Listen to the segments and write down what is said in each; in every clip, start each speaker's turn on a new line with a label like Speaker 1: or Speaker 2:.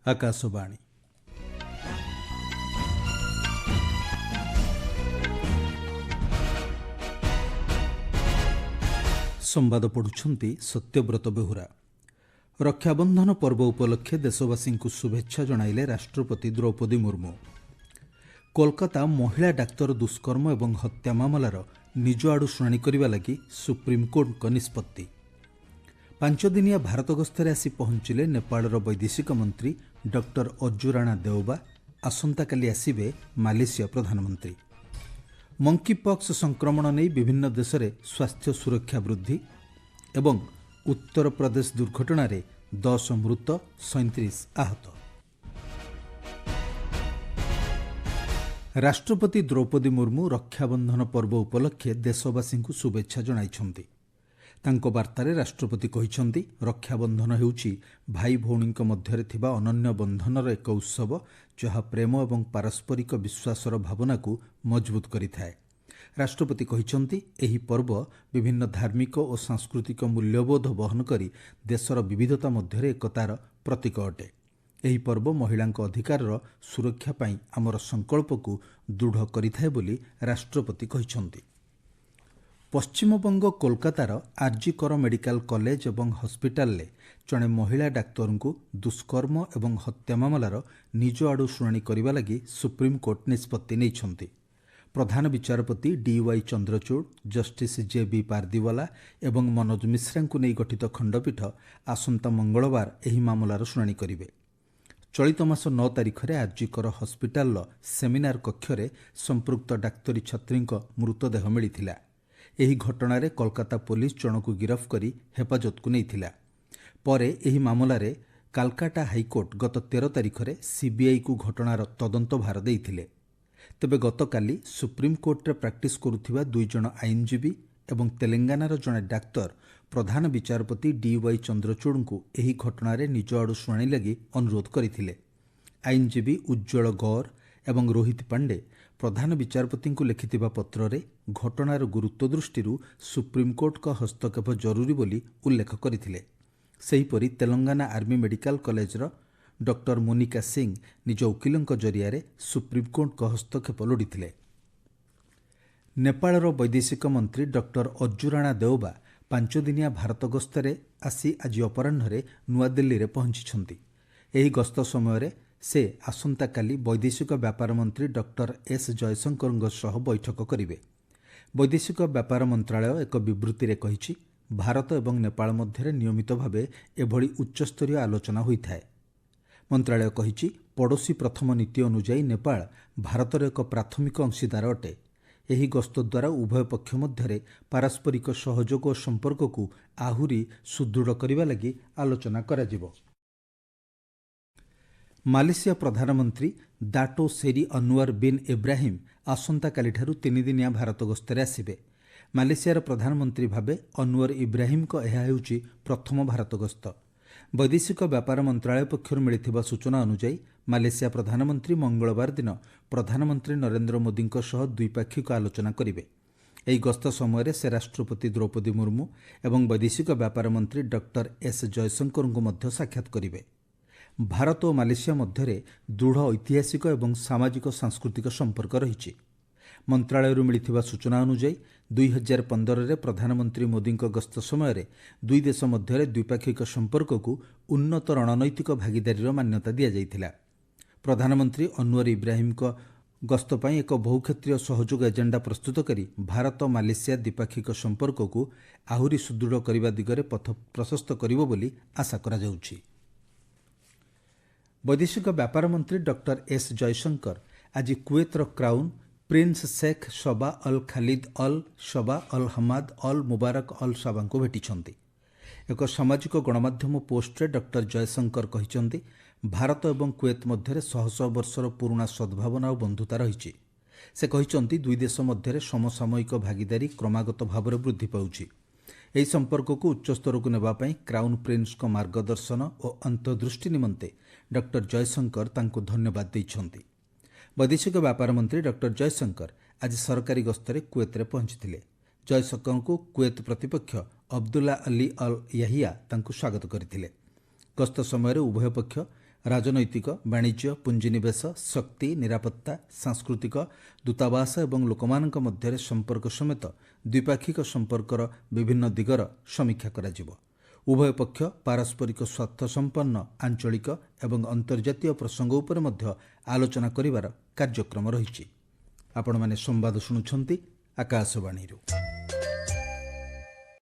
Speaker 1: ଆକାଶବାଣୀ। ସମ୍ବାଦ ପଢୁଛନ୍ତି ସତ୍ୟବ୍ରତ ବେହୁରା। ରକ୍ଷାବନ୍ଧନ ପର୍ବ ଉପଲକ୍ଷେ ଦେଶବାସୀଙ୍କୁ ଶୁଭେଚ୍ଛା ଜଣାଇଲେ ରାଷ୍ଟ୍ରପତି ଦ୍ରୌପଦୀ ମୁର୍ମୁ। କୋଲକାତା ମହିଳା ଡାକ୍ତର ଦୁଷ୍କର୍ମ ଏବଂ ହତ୍ୟା ମାମଲାର ନିଜ ଆଡୁ ଶୁଣାଣି କରିବା ଲାଗି ସୁପ୍ରିମକୋର୍ଟଙ୍କ ନିଷ୍ପତ୍ତି। 5 ଦିନିଆ ଭାରତ ଗସ୍ତରେ ଆସି ପହଞ୍ଚିଲେ ନେପାଳର ବୈଦେଶିକ ମନ୍ତ୍ରୀ ଡକ୍ଟର ଅଜୁ ରାଣା ଦେଓବା। ଆସନ୍ତାକାଲି ଆସିବେ ମାଲେସିଆ ପ୍ରଧାନମନ୍ତ୍ରୀ। ମଙ୍କିପକ୍ସ ସଂକ୍ରମଣ ନେଇ ବିଭିନ୍ନ ଦେଶରେ ସ୍ୱାସ୍ଥ୍ୟ ସୁରକ୍ଷା ବୃଦ୍ଧି ଏବଂ ଉତ୍ତରପ୍ରଦେଶ ଦୁର୍ଘଟଣାରେ 10 ମୃତ 37 ଆହତ। ରାଷ୍ଟ୍ରପତି ଦ୍ରୌପଦୀ ମୁର୍ମୁ ରକ୍ଷାବନ୍ଧନ ପର୍ବ ଉପଲକ୍ଷେ ଦେଶବାସୀଙ୍କୁ ଶୁଭେଚ୍ଛା ଜଣାଇଛନ୍ତି। ତାଙ୍କ ବାର୍ତ୍ତାରେ ରାଷ୍ଟ୍ରପତି କହିଛନ୍ତି, ରକ୍ଷାବନ୍ଧନ ହେଉଛି ଭାଇ ଭଉଣୀଙ୍କ ମଧ୍ୟରେ ଥିବା ଅନନ୍ୟ ବନ୍ଧନର ଏକ ଉତ୍ସବ, ଯାହା ପ୍ରେମ ଏବଂ ପାରସ୍ପରିକ ବିଶ୍ୱାସର ଭାବନାକୁ ମଜବୁତ କରିଥାଏ। ରାଷ୍ଟ୍ରପତି କହିଛନ୍ତି, ଏହି ପର୍ବ ବିଭିନ୍ନ ଧାର୍ମିକ ଓ ସାଂସ୍କୃତିକ ମୂଲ୍ୟବୋଧ ବହନ କରି ଦେଶର ବିବିଧତା ମଧ୍ୟରେ ଏକତାର ପ୍ରତୀକ ଅଟେ। ଏହି ପର୍ବ ମହିଳାଙ୍କ ଅଧିକାରର ସୁରକ୍ଷା ପାଇଁ ଆମର ସଂକଳ୍ପକୁ ଦୃଢ଼ କରିଥାଏ ବୋଲି ରାଷ୍ଟ୍ରପତି କହିଛନ୍ତି। ପଶ୍ଚିମବଙ୍ଗ କୋଲକାତାର ଆର୍ଜି କର ମେଡିକାଲ କଲେଜ ଏବଂ ହସ୍ପିଟାଲରେ ଜଣେ ମହିଳା ଡାକ୍ତରଙ୍କୁ ଦୁଷ୍କର୍ମ ଏବଂ ହତ୍ୟା ମାମଲାର ନିଜ ଆଡୁ ଶୁଣାଣି କରିବା ଲାଗି ସୁପ୍ରିମକୋର୍ଟ ନିଷ୍ପତ୍ତି ନେଇଛନ୍ତି। ପ୍ରଧାନ ବିଚାରପତି ଡିୱାଇ ଚନ୍ଦ୍ରଚୂଡ଼, ଜଷ୍ଟିସ୍ ଜେ.ବି. ପାର୍ଦିୱାଲା ଏବଂ ମନୋଜ ମିଶ୍ରାଙ୍କୁ ନେଇ ଗଠିତ ଖଣ୍ଡପୀଠ ଆସନ୍ତା ମଙ୍ଗଳବାର ଏହି ମାମଲାର ଶୁଣାଣି କରିବେ। ଚଳିତ ମାସ 9 ତାରିଖରେ ଆର୍ଜି କର ହସ୍ପିଟାଲର ସେମିନାର କକ୍ଷରେ ସମ୍ପୃକ୍ତ ଡାକ୍ତରୀ ଛାତ୍ରୀଙ୍କ ମୃତଦେହ ମିଳିଥିଲା। ଏହି ଘଟଣାରେ କୋଲକାତା ପୋଲିସ ଜଣକୁ ଗିରଫ କରି ହେଫାଜତକୁ ନେଇଥିଲା। ପରେ ଏହି ମାମଲାରେ କାଲକାଟା ହାଇକୋର୍ଟ ଗତ 13 ତାରିଖରେ ସିବିଆଇକୁ ଘଟଣାର ତଦନ୍ତ ଭାର ଦେଇଥିଲେ। ତେବେ ଗତକାଲି ସୁପ୍ରିମକୋର୍ଟରେ ପ୍ରାକ୍ଟିସ୍ କରୁଥିବା 2 ଜଣ ଆଇନଜୀବୀ ଏବଂ ତେଲେଙ୍ଗାନାର ଜଣେ ଡାକ୍ତର ପ୍ରଧାନ ବିଚାରପତି ଡିୱାଇ ଚନ୍ଦ୍ରଚୂଡ଼ଙ୍କୁ ଏହି ଘଟଣାରେ ନିଜ ଆଡୁ ଶୁଣାଣି ଲାଗି ଅନୁରୋଧ କରିଥିଲେ। ଆଇନଜୀବୀ ଉଜ୍ଜଳ ଗୌର ଏବଂ ରୋହିତ ପାଣ୍ଡେ ପ୍ରଧାନ ବିଚାରପତିଙ୍କୁ ଲେଖିଥିବା ପତ୍ରରେ ଘଟଣାର ଗୁରୁତ୍ୱ ଦୃଷ୍ଟିରୁ ସୁପ୍ରିମକୋର୍ଟଙ୍କ ହସ୍ତକ୍ଷେପ ଜରୁରୀ ବୋଲି ଉଲ୍ଲେଖ କରିଥିଲେ। ସେହିପରି ତେଲଙ୍ଗାନା ଆର୍ମି ମେଡିକାଲ କଲେଜର ଡକ୍ଟର ମୋନିକା ସିଂ ନିଜ ଓକିଲଙ୍କ ଜରିଆରେ ସୁପ୍ରିମକୋର୍ଟଙ୍କ ହସ୍ତକ୍ଷେପ ଲୋଡ଼ିଥିଲେ। ନେପାଳର ବୈଦେଶିକ ମନ୍ତ୍ରୀ ଡକ୍ଟର ଅଜୁ ରାଣା ଦେଓବା 5 ଦିନିଆ ଭାରତ ଗସ୍ତରେ ଆସି ଆଜି ଅପରାହ୍ନରେ ନୂଆଦିଲ୍ଲୀରେ ପହଞ୍ଚିଛନ୍ତି। ଏହି ଗସ୍ତ ସମୟରେ ସେ ଆସନ୍ତାକାଲି ବୈଦେଶିକ ବ୍ୟାପାର ମନ୍ତ୍ରୀ ଡକ୍ଟର ଏସ୍ ଜୟଶଙ୍କରଙ୍କ ସହ ବୈଠକ କରିବେ। ବୈଦେଶିକ ବ୍ୟାପାର ମନ୍ତ୍ରଣାଳୟ ଏକ ବିବୃତ୍ତିରେ କହିଛି, ଭାରତ ଏବଂ ନେପାଳ ମଧ୍ୟରେ ନିୟମିତ ଭାବେ ଏଭଳି ଉଚ୍ଚସ୍ତରୀୟ ଆଲୋଚନା ହୋଇଥାଏ। ମନ୍ତ୍ରଣାଳୟ କହିଛି, ପଡ଼ୋଶୀ ପ୍ରଥମ ନୀତି ଅନୁଯାୟୀ ନେପାଳ ଭାରତର ଏକ ପ୍ରାଥମିକ ଅଂଶୀଦାର ଅଟେ। ଏହି ଗସ୍ତ ଦ୍ୱାରା ଉଭୟ ପକ୍ଷ ମଧ୍ୟରେ ପାରସ୍ପରିକ ସହଯୋଗ ଓ ସମ୍ପର୍କକୁ ଆହୁରି ସୁଦୃଢ଼ କରିବା ଲାଗି ଆଲୋଚନା କରାଯିବ। ମାଲେସିଆ ପ୍ରଧାନମନ୍ତ୍ରୀ ଦାଟୋ ସେରି ଅନୱାର ବିନ୍ ଇବ୍ରାହିମ୍ ଆସନ୍ତାକାଲିଠାରୁ 3 ଦିନିଆ ଭାରତ ଗସ୍ତରେ ଆସିବେ। ମାଲେସିଆର ପ୍ରଧାନମନ୍ତ୍ରୀ ଭାବେ ଅନୱର ଇବ୍ରାହିମ୍ଙ୍କ ଏହା ହେଉଛି ପ୍ରଥମ ଭାରତ ଗସ୍ତ। ବୈଦେଶିକ ବ୍ୟାପାର ମନ୍ତ୍ରଣାଳୟ ପକ୍ଷରୁ ମିଳିଥିବା ସୂଚନା ଅନୁଯାୟୀ ମାଲେସିଆ ପ୍ରଧାନମନ୍ତ୍ରୀ ମଙ୍ଗଳବାର ଦିନ ପ୍ରଧାନମନ୍ତ୍ରୀ ନରେନ୍ଦ୍ର ମୋଦିଙ୍କ ସହ ଦ୍ୱିପାକ୍ଷିକ ଆଲୋଚନା କରିବେ। ଏହି ଗସ୍ତ ସମୟରେ ସେ ରାଷ୍ଟ୍ରପତି ଦ୍ରୌପଦୀ ମୁର୍ମୁ ଏବଂ ବୈଦେଶିକ ବ୍ୟାପାର ମନ୍ତ୍ରୀ ଡକ୍ଟର ଏସ୍ ଜୟଶଙ୍କରଙ୍କୁ ମଧ୍ୟ ସାକ୍ଷାତ କରିବେ। ଭାରତ ଓ ମାଲେସିଆ ମଧ୍ୟରେ ଦୃଢ଼ ଐତିହାସିକ ଏବଂ ସାମାଜିକ ସାଂସ୍କୃତିକ ସମ୍ପର୍କ ରହିଛି। ମନ୍ତ୍ରଣାଳୟରୁ ମିଳିଥିବା ସୂଚନା ଅନୁଯାୟୀ 2015ରେ ପ୍ରଧାନମନ୍ତ୍ରୀ ମୋଦିଙ୍କ ଗସ୍ତ ସମୟରେ ଦୁଇ ଦେଶ ମଧ୍ୟରେ ଦ୍ୱିପାକ୍ଷିକ ସମ୍ପର୍କକୁ ଉନ୍ନତ ରଣନୈତିକ ଭାଗିଦାରୀର ମାନ୍ୟତା ଦିଆଯାଇଥିଲା। ପ୍ରଧାନମନ୍ତ୍ରୀ ଅନୱର ଇବ୍ରାହିମ୍ଙ୍କ ଗସ୍ତ ପାଇଁ ଏକ ବହୁକ୍ଷେତ୍ରୀୟ ସହଯୋଗ ଏଜେଣ୍ଡା ପ୍ରସ୍ତୁତ କରି ଭାରତ ମାଲେସିଆ ଦ୍ୱିପାକ୍ଷିକ ସମ୍ପର୍କକୁ ଆହୁରି ସୁଦୃଢ଼ କରିବା ଦିଗରେ ପଥ ପ୍ରଶସ୍ତ କରିବ ବୋଲି ଆଶା କରାଯାଉଛି। ବୈଦେଶିକ ବ୍ୟାପାର ମନ୍ତ୍ରୀ ଡକ୍ଟର ଏସ୍ ଜୟଶଙ୍କର ଆଜି କୁଏତର crown prince Sheikh Sabah Al Khalid Al Sabah Al Hamad Al Mubarak Al ସାବାଙ୍କୁ ଭେଟିଛନ୍ତି। ଏକ ସାମାଜିକ ଗଣମାଧ୍ୟମ ପୋଷ୍ଟରେ ଡକ୍ଟର ଜୟଶଙ୍କର କହିଛନ୍ତି, ଭାରତ ଏବଂ କୁଏତ ମଧ୍ୟରେ ଶହ ଶହ ବର୍ଷର ପୁରୁଣା ସଦ୍ଭାବନା ଓ ବନ୍ଧୁତା ରହିଛି। ସେ କହିଛନ୍ତି, ଦୁଇ ଦେଶ ମଧ୍ୟରେ ସମସାମୟିକ ଭାଗିଦାରୀ କ୍ରମାଗତ ଭାବରେ ବୃଦ୍ଧି ପାଉଛି। ଏହି ସମ୍ପର୍କକୁ ଉଚ୍ଚସ୍ତରକୁ ନେବା ପାଇଁ କ୍ରାଉନ୍ ପ୍ରିନ୍ସଙ୍କ ମାର୍ଗଦର୍ଶନ ଓ ଅନ୍ତର୍ଦୃଷ୍ଟି ନିମନ୍ତେ ଡକ୍ଟର ଜୟଶଙ୍କର ତାଙ୍କୁ ଧନ୍ୟବାଦ ଦେଇଛନ୍ତି। ବୈଦେଶିକ ବ୍ୟାପାର ମନ୍ତ୍ରୀ ଡକ୍ଟର ଜୟଶଙ୍କର ଆଜି ସରକାରୀ ଗସ୍ତରେ କୁଏତରେ ପହଞ୍ଚିଥିଲେ। ଜୟଶଙ୍କରଙ୍କୁ କୁଏତ ପ୍ରତିପକ୍ଷ ଅବଦୁଲ୍ଲା ଅଲି ଅଲ୍ ୟାହିୟା ତାଙ୍କୁ ସ୍ୱାଗତ କରିଥିଲେ। ଗସ୍ତ ସମୟରେ ଉଭୟ ପକ୍ଷ ରାଜନୈତିକ, ବାଣିଜ୍ୟ, ପୁଞ୍ଜିନିବେଶ, ଶକ୍ତି, ନିରାପତ୍ତା, ସାଂସ୍କୃତିକ, ଦୂତାବାସ ଏବଂ ଲୋକମାନଙ୍କ ମଧ୍ୟରେ ସମ୍ପର୍କ ସମେତ ଦ୍ୱିପାକ୍ଷିକ ସମ୍ପର୍କର ବିଭିନ୍ନ ଦିଗର ସମୀକ୍ଷା କରାଯିବ। ଉଭୟ ପକ୍ଷ ପାରସ୍ପରିକ ସ୍ୱାର୍ଥସମ୍ପନ୍ନ ଆଞ୍ଚଳିକ ଏବଂ ଅନ୍ତର୍ଜାତୀୟ ପ୍ରସଙ୍ଗ ଉପରେ ମଧ୍ୟ ଆଲୋଚନା କରିବାର କାର୍ଯ୍ୟକ୍ରମ ରହିଛି। ଆପଣମାନେ ସମ୍ବାଦ ଶୁଣୁଛନ୍ତି ଆକାଶବାଣୀରୁ।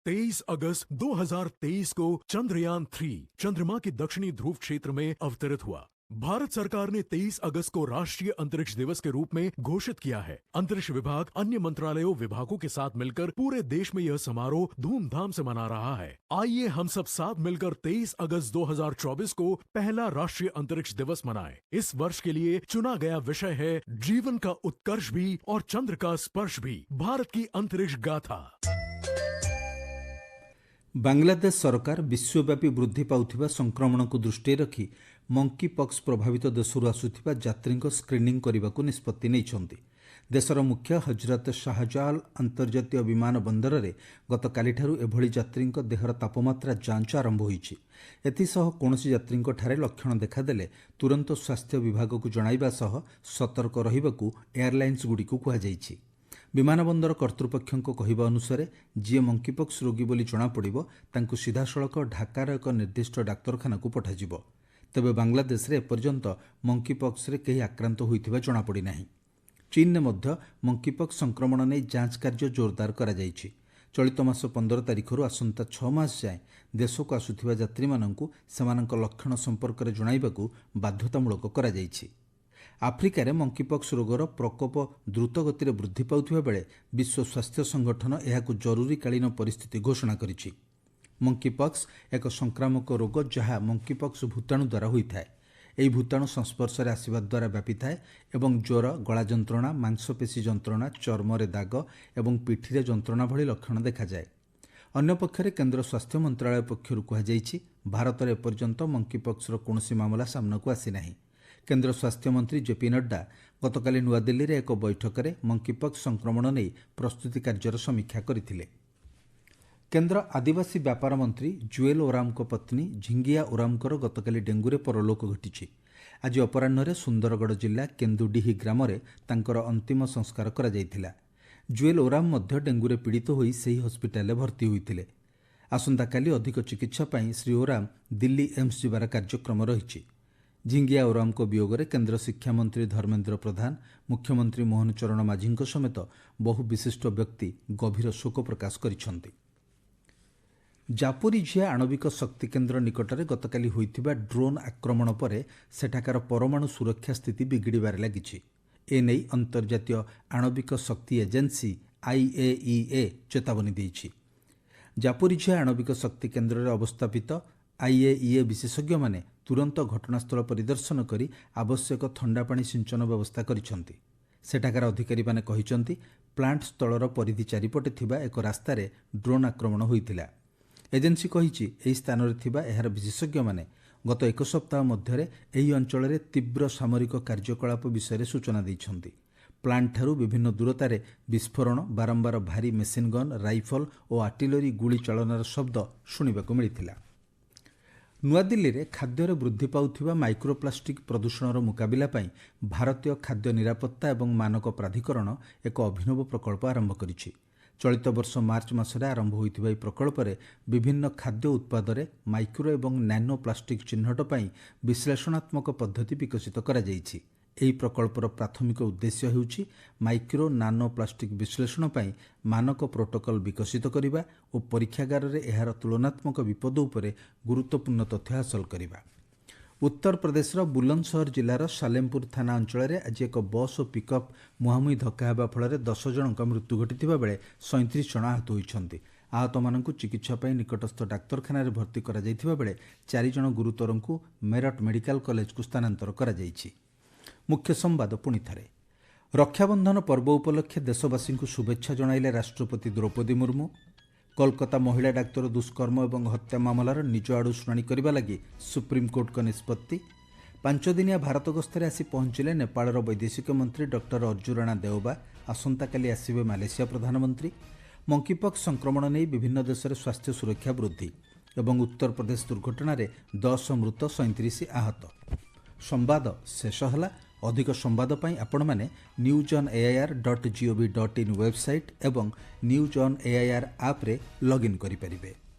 Speaker 2: 23 अगस्त 2023 को चंद्रयान 3 चंद्रमा के दक्षिणी ध्रुव क्षेत्र में अवतरित हुआ। भारत सरकार ने 23 अगस्त को राष्ट्रीय अंतरिक्ष दिवस के रूप में घोषित किया है। अंतरिक्ष विभाग अन्य मंत्रालयों विभागों के साथ मिलकर पूरे देश में यह समारोह धूमधाम से मना रहा है। आइए हम सब साथ मिलकर 23 अगस्त 2024 को पहला राष्ट्रीय अंतरिक्ष दिवस मनाएं। इस वर्ष के लिए चुना गया विषय है जीवन का उत्कर्ष भी और चंद्र का स्पर्श भी, भारत की अंतरिक्ष गाथा।
Speaker 1: ବାଂଲାଦେଶ ସରକାର ବିଶ୍ୱବ୍ୟାପୀ ବୃଦ୍ଧି ପାଉଥିବା ସଂକ୍ରମଣକୁ ଦୃଷ୍ଟିରେ ରଖି ମଙ୍କି ପକ୍ସ ପ୍ରଭାବିତ ଦେଶରୁ ଆସୁଥିବା ଯାତ୍ରୀଙ୍କ ସ୍କ୍ରିନିଂ କରିବାକୁ ନିଷ୍ପତ୍ତି ନେଇଛନ୍ତି। ଦେଶର ମୁଖ୍ୟ ହଜରତ ଶାହଜାଲାଲ ଅନ୍ତର୍ଜାତୀୟ ବିମାନ ବନ୍ଦରରେ ଗତକାଲିଠାରୁ ଏଭଳି ଯାତ୍ରୀଙ୍କ ଦେହର ତାପମାତ୍ରା ଯାଞ୍ଚ ଆରମ୍ଭ ହୋଇଛି। ଏଥିସହ କୌଣସି ଯାତ୍ରୀଙ୍କଠାରେ ଲକ୍ଷଣ ଦେଖାଦେଲେ ତୁରନ୍ତ ସ୍ୱାସ୍ଥ୍ୟ ବିଭାଗକୁ ଜଣାଇବା ସହ ସତର୍କ ରହିବାକୁ ଏୟାରଲାଇନ୍ସଗୁଡ଼ିକୁ କୁହାଯାଇଛି। ବିମାନ ବନ୍ଦର କର୍ତ୍ତୃପକ୍ଷଙ୍କ କହିବା ଅନୁସାରେ ଯିଏ ମଙ୍କିପକ୍ସ ରୋଗୀ ବୋଲି ଜଣାପଡ଼ିବ ତାଙ୍କୁ ସିଧାସଳଖ ଢାକାର ଏକ ନିର୍ଦ୍ଦିଷ୍ଟ ଡାକ୍ତରଖାନାକୁ ପଠାଯିବ। ତେବେ ବାଂଲାଦେଶରେ ଏପର୍ଯ୍ୟନ୍ତ ମଙ୍କିପକ୍ସରେ କେହି ଆକ୍ରାନ୍ତ ହୋଇଥିବା ଜଣାପଡ଼ିନାହିଁ। ଚୀନରେ ମଧ୍ୟ ମଙ୍କିପକ୍ସ ସଂକ୍ରମଣ ନେଇ ଯାଞ୍ଚ କାର୍ଯ୍ୟ ଜୋରଦାର କରାଯାଇଛି। ଚଳିତ ମାସ 15 ତାରିଖରୁ ଆସନ୍ତା 6 ମାସ ଯାଏଁ ଦେଶକୁ ଆସୁଥିବା ଯାତ୍ରୀମାନଙ୍କୁ ସେମାନଙ୍କ ଲକ୍ଷଣ ସମ୍ପର୍କରେ ଜଣାଇବାକୁ ବାଧ୍ୟତାମୂଳକ କରାଯାଇଛି। ଆଫ୍ରିକାରେ ମଙ୍କିପକ୍ସ ରୋଗର ପ୍ରକୋପ ଦ୍ରୁତଗତିରେ ବୃଦ୍ଧି ପାଉଥିବା ବେଳେ ବିଶ୍ୱ ସ୍ୱାସ୍ଥ୍ୟ ସଂଗଠନ ଏହାକୁ ଜରୁରୀକାଳୀନ ପରିସ୍ଥିତି ଘୋଷଣା କରିଛି। ମଙ୍କିପକ୍ସ ଏକ ସଂକ୍ରାମକ ରୋଗ ଯାହା ମଙ୍କିପକ୍ସ ଭୂତାଣୁ ଦ୍ୱାରା ହୋଇଥାଏ। ଏହି ଭୂତାଣୁ ସଂସ୍ପର୍ଶରେ ଆସିବା ଦ୍ୱାରା ବ୍ୟାପିଥାଏ ଏବଂ ଜ୍ୱର, ଗଳା ଯନ୍ତ୍ରଣା, ମାଂସପେଶୀ ଯନ୍ତ୍ରଣା, ଚର୍ମରେ ଦାଗ ଏବଂ ପିଠିରେ ଯନ୍ତ୍ରଣା ଭଳି ଲକ୍ଷଣ ଦେଖାଯାଏ। ଅନ୍ୟପକ୍ଷରେ କେନ୍ଦ୍ର ସ୍ୱାସ୍ଥ୍ୟ ମନ୍ତ୍ରଣାଳୟ ପକ୍ଷରୁ କୁହାଯାଇଛି ଭାରତରେ ଏପର୍ଯ୍ୟନ୍ତ ମଙ୍କିପକ୍ସର କୌଣସି ମାମଲା ସାମ୍ନାକୁ ଆସିନାହିଁ। କେନ୍ଦ୍ର ସ୍ୱାସ୍ଥ୍ୟମନ୍ତ୍ରୀ ଜେପି ନଡ୍ଡା ଗତକାଲି ନୂଆଦିଲ୍ଲୀରେ ଏକ ବୈଠକରେ ମଙ୍କିପକ୍ସ ସଂକ୍ରମଣ ନେଇ ପ୍ରସ୍ତୁତି କାର୍ଯ୍ୟର ସମୀକ୍ଷା କରିଥିଲେ। କେନ୍ଦ୍ର ଆଦିବାସୀ ବ୍ୟାପାର ମନ୍ତ୍ରୀ ଜୁଏଲ ଓରାମଙ୍କ ପତ୍ନୀ ଝିଙ୍ଗିଆ ଓରାମଙ୍କର ଗତକାଲି ଡେଙ୍ଗୁରେ ପରଲୋକ ଘଟିଛି। ଆଜି ଅପରାହ୍ନରେ ସୁନ୍ଦରଗଡ଼ ଜିଲ୍ଲା କେନ୍ଦୁଡିହି ଗ୍ରାମରେ ତାଙ୍କର ଅନ୍ତିମ ସଂସ୍କାର କରାଯାଇଥିଲା। ଜୁଏଲ ଓରାମ ମଧ୍ୟ ଡେଙ୍ଗୁରେ ପୀଡ଼ିତ ହୋଇ ସେହି ହସ୍ପିଟାଲରେ ଭର୍ତ୍ତି ହୋଇଥିଲେ। ଆସନ୍ତାକାଲି ଅଧିକ ଚିକିତ୍ସା ପାଇଁ ଶ୍ରୀ ଓରାମ ଦିଲ୍ଲୀ ଏମ୍ସ ଯିବାର କାର୍ଯ୍ୟକ୍ରମ ରହିଛି। ଝିଙ୍ଗିଆ ଓରାମଙ୍କ ବିୟୋଗରେ କେନ୍ଦ୍ର ଶିକ୍ଷାମନ୍ତ୍ରୀ ଧର୍ମେନ୍ଦ୍ର ପ୍ରଧାନ, ମୁଖ୍ୟମନ୍ତ୍ରୀ ମୋହନ ଚରଣ ମାଝୀଙ୍କ ସମେତ ବହୁ ବିଶିଷ୍ଟ ବ୍ୟକ୍ତି ଗଭୀର ଶୋକ ପ୍ରକାଶ କରିଛନ୍ତି। ଜାପୋରିଝିଆ ଆଣବିକ ଶକ୍ତି କେନ୍ଦ୍ର ନିକଟରେ ଗତକାଲି ହୋଇଥିବା ଡ୍ରୋନ୍ ଆକ୍ରମଣ ପରେ ସେଠାକାର ପରମାଣୁ ସୁରକ୍ଷା ସ୍ଥିତି ବିଗିଡ଼ିବାରେ ଲାଗିଛି। ଏନେଇ ଅନ୍ତର୍ଜାତୀୟ ଆଣବିକ ଶକ୍ତି ଏଜେନ୍ସି IAEA ଚେତାବନୀ ଦେଇଛି। ଜାପୋରିଝିଆ ଆଣବିକ ଶକ୍ତି କେନ୍ଦ୍ରରେ ଅବସ୍ଥାପିତ IAEA ବିଶେଷଜ୍ଞମାନେ ତୁରନ୍ତ ଘଟଣାସ୍ଥଳ ପରିଦର୍ଶନ କରି ଆବଶ୍ୟକ ଥଣ୍ଡାପାଣି ସିଞ୍ଚନ ବ୍ୟବସ୍ଥା କରିଛନ୍ତି। ସେଠାକାର ଅଧିକାରୀମାନେ କହିଛନ୍ତି ପ୍ଲାଣ୍ଟ ସ୍ଥଳର ପରିଧି ଚାରିପଟେ ଥିବା ଏକ ରାସ୍ତାରେ ଡ୍ରୋନ୍ ଆକ୍ରମଣ ହୋଇଥିଲା। ଏଜେନ୍ସି କହିଛି ଏହି ସ୍ଥାନରେ ଥିବା ଏହାର ବିଶେଷଜ୍ଞମାନେ ଗତ ଏକ ସପ୍ତାହ ମଧ୍ୟରେ ଏହି ଅଞ୍ଚଳରେ ତୀବ୍ର ସାମରିକ କାର୍ଯ୍ୟକଳାପ ବିଷୟରେ ସୂଚନା ଦେଇଛନ୍ତି। ପ୍ଲାଣ୍ଟଠାରୁ ବିଭିନ୍ନ ଦୂରତାରେ ବିସ୍ଫୋରଣ, ବାରମ୍ବାର ଭାରୀ ମେସିନ୍ ଗନ୍, ରାଇଫଲ ଓ ଆର୍ଟିଲରୀ ଗୁଳି ଚାଳନାର ଶବ୍ଦ ଶୁଣିବାକୁ ମିଳିଥିଲା। ନୂଆଦିଲ୍ଲୀରେ ଖାଦ୍ୟରେ ବୃଦ୍ଧି ପାଉଥିବା ମାଇକ୍ରୋପ୍ଲାଷ୍ଟିକ୍ ପ୍ରଦୂଷଣର ମୁକାବିଲା ପାଇଁ ଭାରତୀୟ ଖାଦ୍ୟ ନିରାପତ୍ତା ଏବଂ ମାନକ ପ୍ରାଧିକରଣ ଏକ ଅଭିନବ ପ୍ରକଳ୍ପ ଆରମ୍ଭ କରିଛି। ଚଳିତ ବର୍ଷ ମାର୍ଚ୍ଚ ମାସରେ ଆରମ୍ଭ ହୋଇଥିବା ଏହି ପ୍ରକଳ୍ପରେ ବିଭିନ୍ନ ଖାଦ୍ୟ ଉତ୍ପାଦରେ ମାଇକ୍ରୋ ଏବଂ ନ୍ୟାନୋ ପ୍ଲାଷ୍ଟିକ୍ ଚିହ୍ନଟ ପାଇଁ ବିଶ୍ଳେଷଣାତ୍ମକ ପଦ୍ଧତି ବିକଶିତ କରାଯାଇଛି। ଏହି ପ୍ରକଳ୍ପର ପ୍ରାଥମିକ ଉଦ୍ଦେଶ୍ୟ ହେଉଛି ମାଇକ୍ରୋ ନାନୋ ପ୍ଲାଷ୍ଟିକ୍ ବିଶ୍ଳେଷଣ ପାଇଁ ମାନକ ପ୍ରୋଟୋକଲ ବିକଶିତ କରିବା ଓ ପରୀକ୍ଷାଗାରରେ ଏହାର ତୁଳନାତ୍ମକ ବିପଦ ଉପରେ ଗୁରୁତ୍ୱପୂର୍ଣ୍ଣ ତଥ୍ୟ ହାସଲ କରିବା। ଉତ୍ତରପ୍ରଦେଶର ବୁଲନ୍ଦଶହର ଜିଲ୍ଲାର ସାଲେମପୁର ଥାନା ଅଞ୍ଚଳରେ ଆଜି ଏକ ବସ୍ ଓ ପିକଅପ୍ ମୁହାଁମୁହିଁ ଧକ୍କା ହେବା ଫଳରେ 10 ଜଣଙ୍କ ମୃତ୍ୟୁ ଘଟିଥିବା ବେଳେ 37 ଜଣ ଆହତ ହୋଇଛନ୍ତି। ଆହତମାନଙ୍କୁ ଚିକିତ୍ସା ପାଇଁ ନିକଟସ୍ଥ ଡାକ୍ତରଖାନାରେ ଭର୍ତ୍ତି କରାଯାଇଥିବା ବେଳେ 4 ଜଣ ଗୁରୁତରଙ୍କୁ ମେରଠ ମେଡିକାଲ କଲେଜକୁ ସ୍ଥାନାନ୍ତର କରାଯାଇଛି। ମୁଖ୍ୟ ସମ୍ବାଦ ପୁଣିଥରେ। ରକ୍ଷାବନ୍ଧନ ପର୍ବ ଉପଲକ୍ଷେ ଦେଶବାସୀଙ୍କୁ ଶୁଭେଚ୍ଛା ଜଣାଇଲେ ରାଷ୍ଟ୍ରପତି ଦ୍ରୌପଦୀ ମୁର୍ମୁ। କୋଲକାତା ମହିଳା ଡାକ୍ତର ଦୁଷ୍କର୍ମ ଏବଂ ହତ୍ୟା ମାମଲାର ନିଜ ଆଡ଼ୁ ଶୁଣାଣି କରିବା ଲାଗି ସୁପ୍ରିମକୋର୍ଟଙ୍କ ନିଷ୍ପତ୍ତି। 5 ଦିନିଆ ଭାରତ ଗସ୍ତରେ ଆସି ପହଞ୍ଚିଲେ ନେପାଳର ବୈଦେଶିକ ମନ୍ତ୍ରୀ ଡକ୍ଟର ଅର୍ଜୁରାଣା ଦେଓବା। ଆସନ୍ତାକାଲି ଆସିବେ ମାଲେସିଆ ପ୍ରଧାନମନ୍ତ୍ରୀ। ମଙ୍କିପକ୍ସ ସଂକ୍ରମଣ ନେଇ ବିଭିନ୍ନ ଦେଶରେ ସ୍ୱାସ୍ଥ୍ୟ ସୁରକ୍ଷା ବୃଦ୍ଧି ଏବଂ ଉତ୍ତରପ୍ରଦେଶ ଦୁର୍ଘଟଣାରେ 10 ମୃତ 37 ଆହତ। संवाद शेष होला। अधिक संवाद पाई आपण माने newsonair.gov.in वेबसाइट एवं न्यूज ऑन एआईआर ऐप रे लॉगिन करि परिबे।